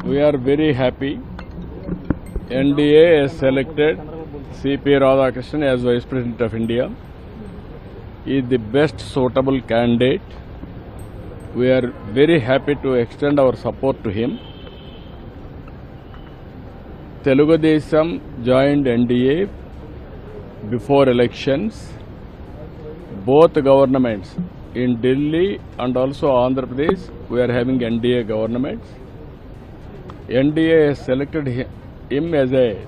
We are very happy. NDA has selected C.P. Radhakrishnan as Vice President of India. He is the best suitable candidate. We are very happy to extend our support to him. Telugu Desam joined NDA before elections. Both governments in Delhi and also Andhra Pradesh, we are having NDA governments. NDA has selected him as a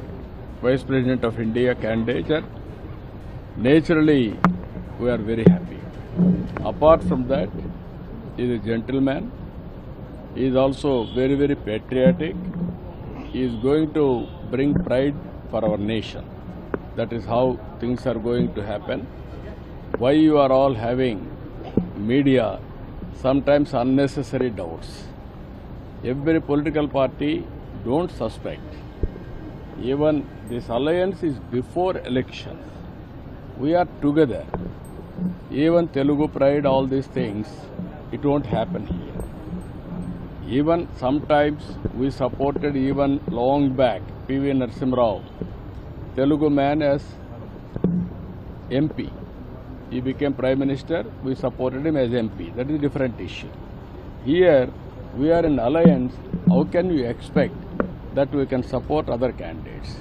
Vice President of India candidate. Naturally, we are very happy. Apart from that, he is a gentleman. He is also very, very patriotic. He is going to bring pride for our nation. That is how things are going to happen. Why you are all having media sometimes unnecessary doubts. Every political party don't suspect. Even this alliance is before elections. We are together. Even Telugu pride, all these things, it won't happen here. Even sometimes we supported even long back P.V. Narasimha Rao, Telugu man as MP. He became Prime Minister, we supported him as MP. That is a different issue. Here, we are in alliance. How can you expect that we can support other candidates?